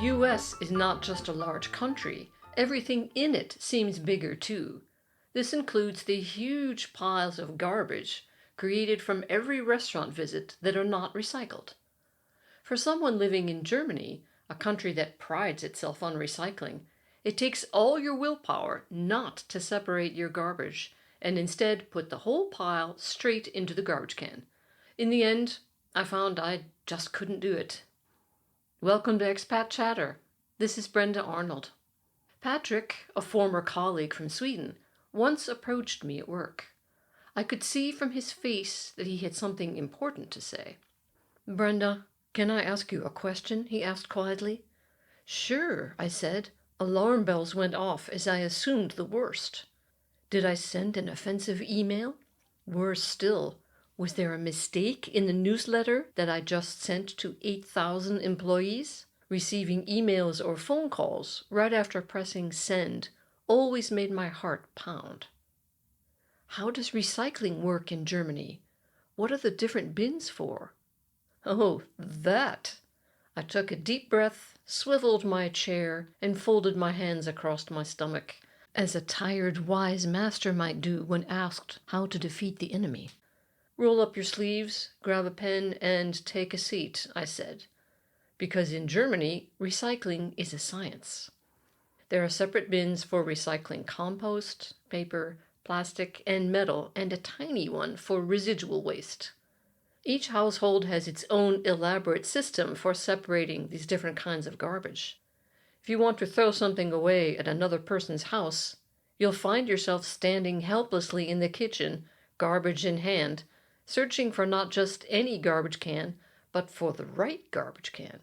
US is not just a large country, everything in it seems bigger too. This includes the huge piles of garbage created from every restaurant visit that are not recycled. For someone living in Germany, a country that prides itself on recycling, it takes all your willpower not to separate your garbage and instead put the whole pile straight into the garbage can. In the end, I found I just couldn't do it. Welcome to Expat Chatter. This is Brenda Arnold. Patrick, a former colleague from Sweden, once approached me at work. I could see from his face that he had something important to say. "Brenda, can I ask you a question?" he asked quietly. "Sure," I said. Alarm bells went off as I assumed the worst. Did I send an offensive email? Worse still, was there a mistake in the newsletter that I just sent to 8,000 employees? Receiving emails or phone calls right after pressing send always made my heart pound. How does recycling work in Germany? What are the different bins for? Oh, that! I took a deep breath, swiveled my chair, and folded my hands across my stomach, as a tired, wise master might do when asked how to defeat the enemy. "Roll up your sleeves, grab a pen, and take a seat," I said. Because in Germany, recycling is a science. There are separate bins for recycling compost, paper, plastic, and metal, and a tiny one for residual waste. Each household has its own elaborate system for separating these different kinds of garbage. If you want to throw something away at another person's house, you'll find yourself standing helplessly in the kitchen, garbage in hand, searching for not just any garbage can, but for the right garbage can.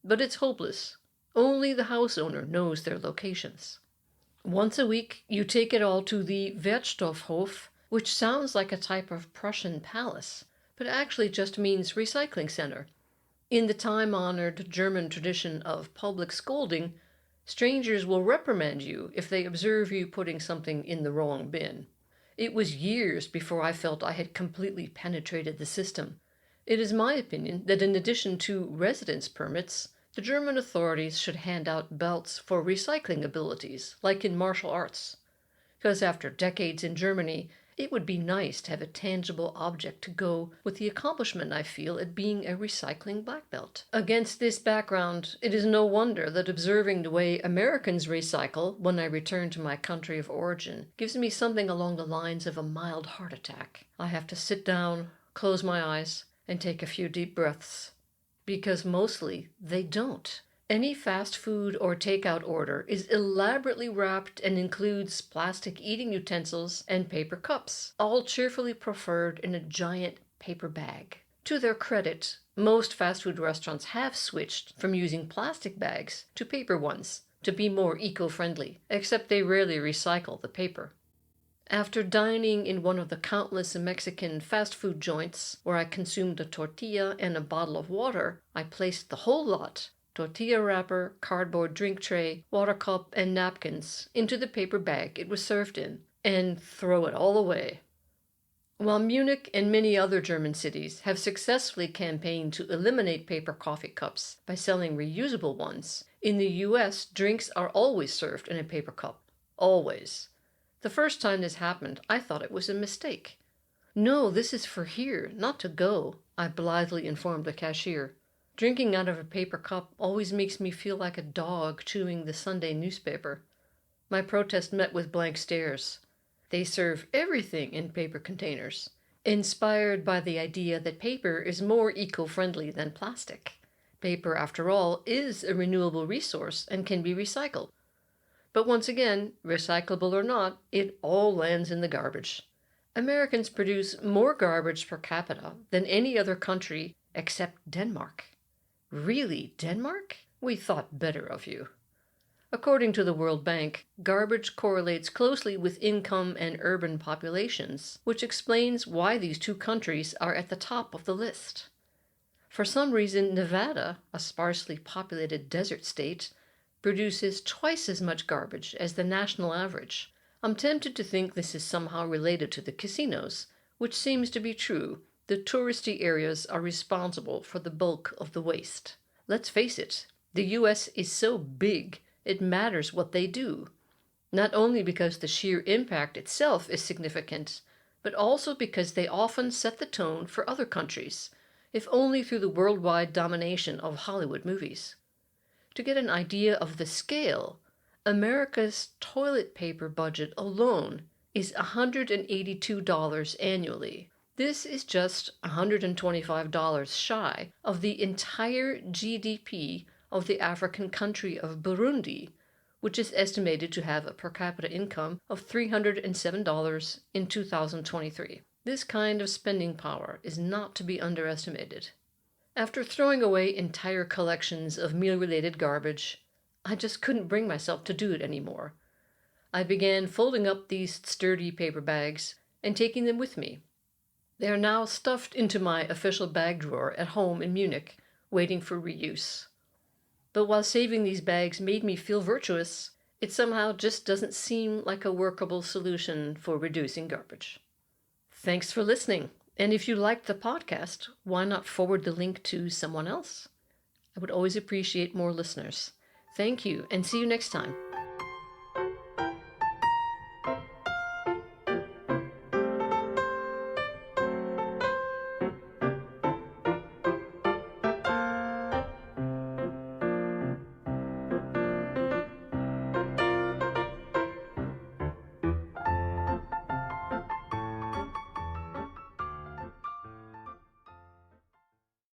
But it's hopeless. Only the house owner knows their locations. Once a week, you take it all to the Wertstoffhof, which sounds like a type of Prussian palace, but actually just means recycling center. In the time-honored German tradition of public scolding, strangers will reprimand you if they observe you putting something in the wrong bin. It was years before I felt I had completely penetrated the system. It is my opinion that in addition to residence permits, the German authorities should hand out belts for recycling abilities, like in martial arts. Because after decades in Germany, it would be nice to have a tangible object to go with the accomplishment I feel at being a recycling black belt. Against this background, it is no wonder that observing the way Americans recycle when I return to my country of origin gives me something along the lines of a mild heart attack. I have to sit down, close my eyes, and take a few deep breaths. Because mostly they don't. Any fast food or takeout order is elaborately wrapped and includes plastic eating utensils and paper cups, all cheerfully proffered in a giant paper bag. To their credit, most fast food restaurants have switched from using plastic bags to paper ones to be more eco-friendly, except they rarely recycle the paper. After dining in one of the countless Mexican fast food joints where I consumed a tortilla and a bottle of water, I placed the whole lot, tortilla wrapper, cardboard drink tray, water cup, and napkins, into the paper bag it was served in, and throw it all away. While Munich and many other German cities have successfully campaigned to eliminate paper coffee cups by selling reusable ones, in the US, drinks are always served in a paper cup. Always. The first time this happened, I thought it was a mistake. "No, this is for here, not to go," I blithely informed the cashier. Drinking out of a paper cup always makes me feel like a dog chewing the Sunday newspaper. My protest met with blank stares. They serve everything in paper containers, inspired by the idea that paper is more eco-friendly than plastic. Paper, after all, is a renewable resource and can be recycled. But once again, recyclable or not, it all lands in the garbage. Americans produce more garbage per capita than any other country except Denmark. Really, Denmark? We thought better of you. According to the World Bank, garbage correlates closely with income and urban populations, which explains why these two countries are at the top of the list. For some reason, Nevada, a sparsely populated desert state, produces twice as much garbage as the national average. I'm tempted to think this is somehow related to the casinos, which seems to be true. The touristy areas are responsible for the bulk of the waste. Let's face it, The US is so big, it matters what they do, not only because the sheer impact itself is significant, but also because they often set the tone for other countries, if only through the worldwide domination of Hollywood movies. To get an idea of the scale, America's toilet paper budget alone is $182 annually. This is just $125 shy of the entire GDP of the African country of Burundi, which is estimated to have a per capita income of $307 in 2023. This kind of spending power is not to be underestimated. After throwing away entire collections of meal-related garbage, I just couldn't bring myself to do it anymore. I began folding up these sturdy paper bags and taking them with me. They are now stuffed into my official bag drawer at home in Munich, waiting for reuse. But while saving these bags made me feel virtuous, it somehow just doesn't seem like a workable solution for reducing garbage. Thanks for listening. And if you liked the podcast, why not forward the link to someone else? I would always appreciate more listeners. Thank you, and see you next time.